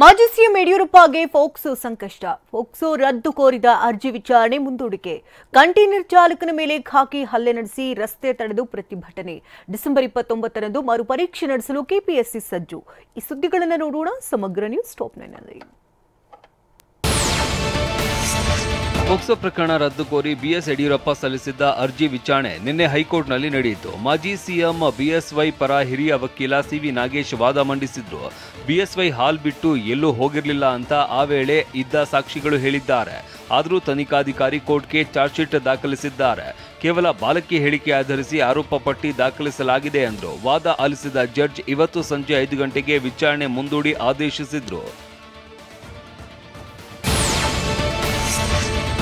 ಮಾಜಿ ಸಿಎಂ ಯಡಿಯೂರಪ್ಪಗೆ ಫೋಕ್ಸೋ ಸಂಕಷ್ಟ. ಫೋಕ್ಸೋ ರದ್ದು ಕೋರಿದ ಅರ್ಜಿ ವಿಚಾರಣೆ ಮುಂದೂಡಿಕೆ. ಕಂಟೈನರ್ ಚಾಲಕನ ಮೇಲೆ ಖಾಕಿ ಹಲ್ಲೆ ನಡೆಸಿ ರಸ್ತೆ ತಡೆದು ಪ್ರತಿಭಟನೆ. ಡಿಸೆಂಬರ್ 29ರಂದು ಮರುಪರೀಕ್ಷೆ ನಡೆಸಲು ಕೆಪಿಎಸ್ಸಿ ಸಜ್ಜು. ಈ ಸುದ್ದಿಗಳನ್ನು ನೋಡೋಣ ಸಮಗ್ರ ನ್ಯೂಸ್ ಟಾಪ್ 9ನಲ್ಲಿ. ಫೋಕ್ಸೋ ಪ್ರಕರಣ ರದ್ದು ಕೋರಿ ಬಿಎಸ್ ಯಡಿಯೂರಪ್ಪ ಸಲ್ಲಿಸಿದ್ದ ಅರ್ಜಿ ವಿಚಾರಣೆ ನಿನ್ನೆ ಹೈಕೋರ್ಟ್ನಲ್ಲಿ ನಡೆಯಿತು. ಮಾಜಿ ಸಿಎಂ ಬಿಎಸ್ವೈ ಪರ ಹಿರಿಯ ವಕೀಲ ಸಿವಿ ನಾಗೇಶ್ ವಾದ ಮಂಡಿಸಿದ್ರು. ಬಿಎಸ್ವೈ ಹಾಲ್ ಬಿಟ್ಟು ಎಲ್ಲೂ ಹೋಗಿರಲಿಲ್ಲ ಅಂತ ಆ ವೇಳೆ ಇದ್ದ ಸಾಕ್ಷಿಗಳು ಹೇಳಿದ್ದಾರೆ. ಆದರೂ ತನಿಖಾಧಿಕಾರಿ ಕೋರ್ಟ್ಗೆ ಚಾರ್ಜ್ ಶೀಟ್ ದಾಖಲಿಸಿದ್ದಾರೆ. ಕೇವಲ ಬಾಲಕಿ ಹೇಳಿಕೆ ಆಧರಿಸಿ ಆರೋಪ ಪಟ್ಟಿ ದಾಖಲಿಸಲಾಗಿದೆ ಎಂದರು. ವಾದ ಆಲಿಸಿದ ಜಡ್ಜ್ ಇವತ್ತು ಸಂಜೆ 5 ಗಂಟೆಗೆ ವಿಚಾರಣೆ ಮುಂದೂಡಿ ಆದೇಶಿಸಿದ್ರು.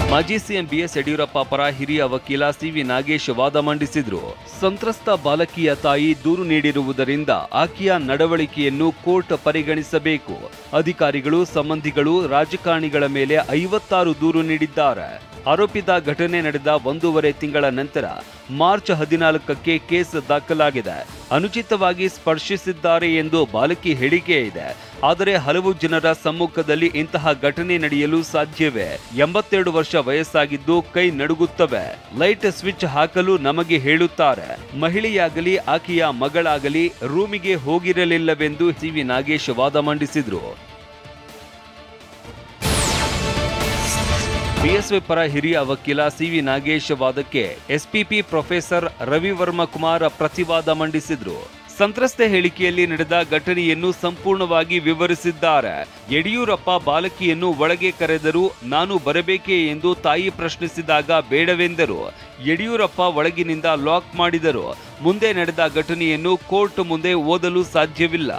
ಮಾಜಿ ಸಿಎಂ ಬಿಎಸ್ ಯಡಿಯೂರಪ್ಪ ಪರ ಹಿರಿಯ ವಕೀಲ ಸಿವಿ ನಾಗೇಶ್ ವಾದ ಮಂಡಿಸಿದ್ರು. ಸಂತ್ರಸ್ತ ಬಾಲಕಿಯ ತಾಯಿ ದೂರು ನೀಡಿರುವುದರಿಂದ ಆಕೆಯ ನಡವಳಿಕೆಯನ್ನು ಕೋರ್ಟ್ ಪರಿಗಣಿಸಬೇಕು. ಅಧಿಕಾರಿಗಳು, ಸಂಬಂಧಿಗಳು, ರಾಜಕಾರಣಿಗಳ ಮೇಲೆ 56 ದೂರು ನೀಡಿದ್ದಾರೆ. ಆರೋಪಿತ ಘಟನೆ ನಡೆದ 1.5 ತಿಂಗಳ ನಂತರ ಮಾರ್ಚ್ 14ಕ್ಕೆ ಕೇಸ್ ದಾಖಲಾಗಿದೆ. ಅನುಚಿತವಾಗಿ ಸ್ಪರ್ಶಿಸಿದ್ದಾರೆ ಎಂದು ಬಾಲಕಿ ಹೇಳಿಕೆ ಇದೆ. ಆದರೆ ಹಲವು ಜನರ ಸಮ್ಮುಖದಲ್ಲಿ ಇಂತಹ ಘಟನೆ ನಡೆಯಲು ಸಾಧ್ಯವೇ? 82 ವರ್ಷ ವಯಸ್ಸಾಗಿದ್ದು ಕೈ ನಡುಗುತ್ತವೆ. ಲೈಟ್ ಸ್ವಿಚ್ ಹಾಕಲು ನಮಗೆ ಹೇಳುತ್ತಾರೆ. ಮಹಿಳೆಯಾಗಲಿ ಆಕೆಯ ಮಗಳಾಗಲಿ ರೂಮಿಗೆ ಹೋಗಿರಲಿಲ್ಲವೆಂದು ಸಿವಿ ನಾಗೇಶ್ ವಾದ ಮಂಡಿಸಿದ್ರು. ಬಿಎಸ್ವೈ ಪರ ಹಿರಿಯ ವಕೀಲ ಸಿವಿ ನಾಗೇಶ್ ವಾದಕ್ಕೆ ಎಸ್ಪಿಪಿ ಪ್ರೊಫೆಸರ್ ರವಿವರ್ಮ ಕುಮಾರ್ ಪ್ರತಿವಾದ ಮಂಡಿಸಿದ್ರು. ಸಂತ್ರಸ್ತೆ ಹೇಳಿಕೆಯಲ್ಲಿ ನಡೆದ ಘಟನೆಯನ್ನು ಸಂಪೂರ್ಣವಾಗಿ ವಿವರಿಸಿದ್ದಾರೆ. ಯಡಿಯೂರಪ್ಪ ಬಾಲಕಿಯನ್ನು ಒಳಗೆ ಕರೆದರೂ ನಾನು ಬರಬೇಕೇ ಎಂದು ತಾಯಿ ಪ್ರಶ್ನಿಸಿದಾಗ ಬೇಡವೆಂದರು. ಯಡಿಯೂರಪ್ಪ ಒಳಗಿನಿಂದ ಲಾಕ್ ಮಾಡಿದರು. ಮುಂದೆ ನಡೆದ ಘಟನೆಯನ್ನು ಕೋರ್ಟ್ ಮುಂದೆ ಓದಲು ಸಾಧ್ಯವಿಲ್ಲ.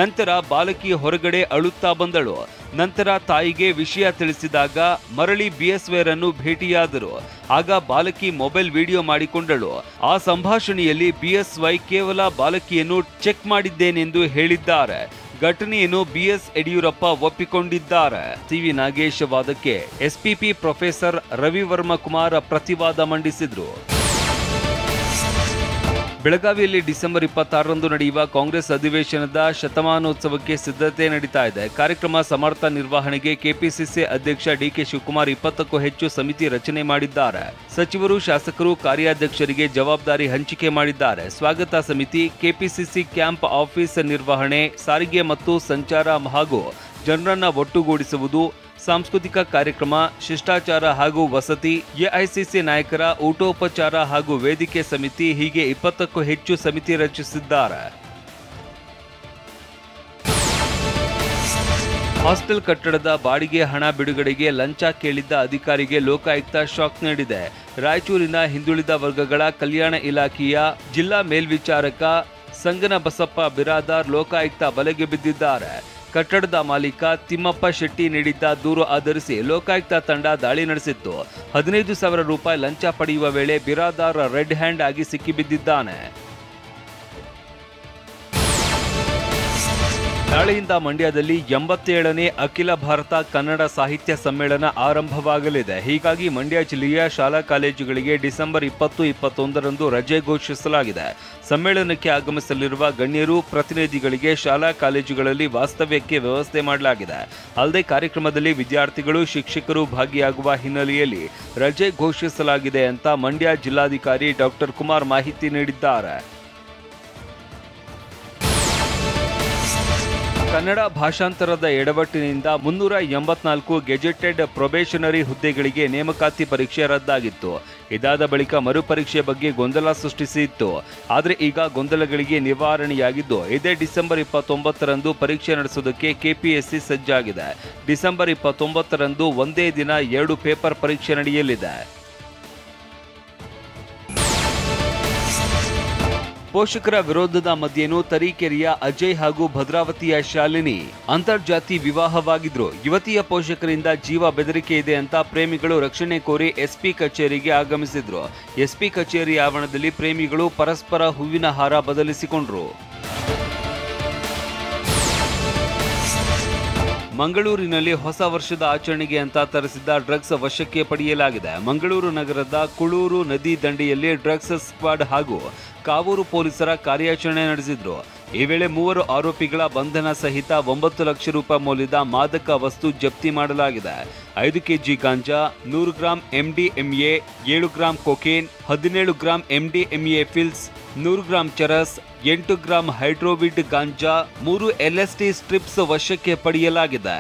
ನಂತರ ಬಾಲಕಿ ಹೊರಗಡೆ ಅಳುತ್ತಾ ಬಂದಳು. ನಂತರ ತಾಯಿಗೆ ವಿಷಯ ತಿಳಿಸಿದಾಗ ಮರಳಿ ಬಿಎಸ್ವೈರನ್ನು ಭೇಟಿಯಾದರು. ಆಗ ಬಾಲಕಿ ಮೊಬೈಲ್ ವಿಡಿಯೋ ಮಾಡಿಕೊಂಡಳು. ಆ ಸಂಭಾಷಣೆಯಲ್ಲಿ ಬಿಎಸ್ವೈ ಕೇವಲ ಬಾಲಕಿಯನ್ನು ಚೆಕ್ ಮಾಡಿದ್ದೇನೆಂದು ಹೇಳಿದ್ದಾರೆ. ಘಟನೆಯನ್ನು ಬಿಎಸ್ ಯಡಿಯೂರಪ್ಪ ಒಪ್ಪಿಕೊಂಡಿದ್ದಾರೆ. ಸಿವಿ ನಾಗೇಶ್ ವಾದಕ್ಕೆ ಎಸ್ಪಿಪಿ ಪ್ರೊಫೆಸರ್ ರವಿವರ್ಮ ಕುಮಾರ್ ಪ್ರತಿವಾದ ಮಂಡಿಸಿದ್ರು. ಬೆಳಗಾವಿಯಲ್ಲಿ ಡಿಸೆಂಬರ್ 26ರಂದು ನಡೆಯುವ ಕಾಂಗ್ರೆಸ್ ಅಧಿವೇಶನದ ಶತಮಾನೋತ್ಸವಕ್ಕೆ ಸಿದ್ಧತೆ ನಡೀತಾ ಇದೆ. ಕಾರ್ಯಕ್ರಮ ಸಮರ್ಥ ನಿರ್ವಹಣೆಗೆ ಕೆಪಿಸಿಸಿ ಅಧ್ಯಕ್ಷ ಡಿಕೆ ಶಿವಕುಮಾರ್ 20ಕ್ಕೂ ಹೆಚ್ಚು ಸಮಿತಿ ರಚನೆ ಮಾಡಿದ್ದಾರೆ. ಸಚಿವರು, ಶಾಸಕರು, ಕಾರ್ಯಾಧ್ಯಕ್ಷರಿಗೆ ಜವಾಬ್ದಾರಿ ಹಂಚಿಕೆ ಮಾಡಿದ್ದಾರೆ. ಸ್ವಾಗತ ಸಮಿತಿ, ಕೆಪಿಸಿಸಿ ಕ್ಯಾಂಪ್ ಆಫೀಸ್ ನಿರ್ವಹಣೆ, ಸಾರಿಗೆ ಮತ್ತು ಸಂಚಾರ ಹಾಗೂ ಜನರನ್ನ ಒಟ್ಟುಗೂಡಿಸುವುದು, ಸಾಂಸ್ಕೃತಿಕ ಕಾರ್ಯಕ್ರಮ, ಶಿಷ್ಟಾಚಾರ ಹಾಗೂ ವಸತಿ, ಎಐಸಿಸಿ ನಾಯಕರ ಊಟೋಪಚಾರ ಹಾಗೂ ವೇದಿಕೆ ಸಮಿತಿ ಹೀಗೆ 20ಕ್ಕೂ ಹೆಚ್ಚು ಸಮಿತಿ ರಚಿಸಿದ್ದಾರೆ. ಹಾಸ್ಟೆಲ್ ಕಟ್ಟಡದ ಬಾಡಿಗೆ ಹಣ ಬಿಡುಗಡೆಗೆ ಲಂಚ ಕೇಳಿದ್ದ ಅಧಿಕಾರಿಗೆ ಲೋಕಾಯುಕ್ತ ಶಾಕ್ ನೀಡಿದೆ. ರಾಯಚೂರಿನ ಹಿಂದುಳಿದ ವರ್ಗಗಳ ಕಲ್ಯಾಣ ಇಲಾಖೆಯ ಜಿಲ್ಲಾ ಮೇಲ್ವಿಚಾರಕ ಸಂಗನಬಸಪ್ಪ ಬಿರಾದಾರ್ ಲೋಕಾಯುಕ್ತ ಬಲೆಗೆ ಬಿದ್ದಿದ್ದಾರೆ. ಕಟ್ಟಡದ ಮಾಲೀಕ ತಿಮ್ಮಪ್ಪ ಶೆಟ್ಟಿ ನೀಡಿದ್ದ ದೂರು ಆಧರಿಸಿ ಲೋಕಾಯುಕ್ತ ತಂಡ ದಾಳಿ ನಡೆಸಿತ್ತು. 15,000 ರೂಪಾಯಿ ಲಂಚ ಪಡೆಯುವ ವೇಳೆ ಬಿರಾದಾರ್ ರೆಡ್ ಹ್ಯಾಂಡ್ ಆಗಿ ಸಿಕ್ಕಿಬಿದ್ದಿದ್ದಾನೆ. ನಾಳೆಯಿಂದ ಮಂಡ್ಯದಲ್ಲಿ 87ನೇ ಅಖಿಲ ಭಾರತ ಕನ್ನಡ ಸಾಹಿತ್ಯ ಸಮ್ಮೇಳನ ಆರಂಭವಾಗಲಿದೆ. ಹೀಗಾಗಿ ಮಂಡ್ಯ ಜಿಲ್ಲೆಯ ಶಾಲಾ ಕಾಲೇಜುಗಳಿಗೆ ಡಿಸೆಂಬರ್ 20-21ರಂದು ರಜೆ ಘೋಷಿಸಲಾಗಿದೆ. ಸಮ್ಮೇಳನಕ್ಕೆ ಆಗಮಿಸಲಿರುವ ಗಣ್ಯರು, ಪ್ರತಿನಿಧಿಗಳಿಗೆ ಶಾಲಾ ಕಾಲೇಜುಗಳಲ್ಲಿ ವಾಸ್ತವ್ಯಕ್ಕೆ ವ್ಯವಸ್ಥೆ ಮಾಡಲಾಗಿದೆ. ಅಲ್ಲದೆ ಕಾರ್ಯಕ್ರಮದಲ್ಲಿ ವಿದ್ಯಾರ್ಥಿಗಳು, ಶಿಕ್ಷಕರು ಭಾಗಿಯಾಗುವ ಹಿನ್ನೆಲೆಯಲ್ಲಿ ರಜೆ ಘೋಷಿಸಲಾಗಿದೆ ಅಂತ ಮಂಡ್ಯ ಜಿಲ್ಲಾಧಿಕಾರಿ ಡಾಕ್ಟರ್ ಕುಮಾರ್ ಮಾಹಿತಿ ನೀಡಿದ್ದಾರೆ. ಕನ್ನಡ ಭಾಷಾಂತರದ ಎಡವಟ್ಟಿನಿಂದ 384 ಗೆಜೆಟೆಡ್ ಪ್ರೊಬೇಷನರಿ ಹುದ್ದೆಗಳಿಗೆ ನೇಮಕಾತಿ ಪರೀಕ್ಷೆ ರದ್ದಾಗಿತ್ತು. ಇದಾದ ಬಳಿಕ ಮರುಪರೀಕ್ಷೆ ಬಗ್ಗೆ ಗೊಂದಲ ಸೃಷ್ಟಿಸಿತ್ತು. ಆದರೆ ಈಗ ಗೊಂದಲಗಳಿಗೆ ನಿವಾರಣೆಯಾಗಿದ್ದು, ಇದೇ ಡಿಸೆಂಬರ್ 29ರಂದು ಪರೀಕ್ಷೆ ನಡೆಸುವುದಕ್ಕೆ ಕೆಪಿಎಸ್ಸಿ ಸಜ್ಜಾಗಿದೆ. ಡಿಸೆಂಬರ್ 29ರಂದು ಒಂದೇ ದಿನ 2 ಪೇಪರ್ ಪರೀಕ್ಷೆ ನಡೆಯಲಿದೆ. ಪೋಷಕರ ವಿರೋಧದ ಮಧ್ಯೆನೂ ತರೀಕೆರೆಯ ಅಜಯ್ ಹಾಗೂ ಭದ್ರಾವತಿಯ ಶಾಲಿನಿ ಅಂತರ್ಜಾತಿ ವಿವಾಹವಾಗಿದ್ರು. ಯುವತಿಯ ಪೋಷಕರಿಂದ ಜೀವ ಬೆದರಿಕೆ ಇದೆ ಅಂತ ಪ್ರೇಮಿಗಳು ರಕ್ಷಣೆ ಕೋರಿ ಎಸ್ಪಿ ಕಚೇರಿಗೆ ಆಗಮಿಸಿದ್ರು. ಎಸ್ಪಿ ಕಚೇರಿ ಆವರಣದಲ್ಲಿ ಪ್ರೇಮಿಗಳು ಪರಸ್ಪರ ಹೂವಿನ ಹಾರ ಬದಲಿಸಿಕೊಂಡ್ರು. ಮಂಗಳೂರಿನಲ್ಲಿ ಹೊಸ ವರ್ಷದ ಆಚರಣೆಗೆ ಅಂತ ತರಿಸಿದ್ದ ಡ್ರಗ್ಸ್ ವಶಕ್ಕೆ ಪಡೆಯಲಾಗಿದೆ. ಮಂಗಳೂರು ನಗರದ ಕುಳೂರು ನದಿ ದಂಡೆಯಲ್ಲಿ ಡ್ರಗ್ಸ್ ಸ್ಕ್ವಾಡ್ ಹಾಗೂ ಕಾವೂರು ಪೊಲೀಸರ ಕಾರ್ಯಾಚರಣೆ ನಡೆಸಿದ್ರು. ಈ ವೇಳೆ 3 ಆರೋಪಿಗಳ ಬಂಧನ ಸಹಿತ 9 ಲಕ್ಷ ರೂಪಾಯಿ ಮೌಲ್ಯದ ಮಾದಕ ವಸ್ತು ಜಪ್ತಿ ಮಾಡಲಾಗಿದೆ. 5 KG ganja, 100 gram MDMA, 7 gram cocaine, 17 gram MDMA pills, 100 gram charas, 8 gram hydro weed ganja, 3 LSD strips ವಶಕ್ಕೆ ಪಡೆಯಲಾಗಿದೆ.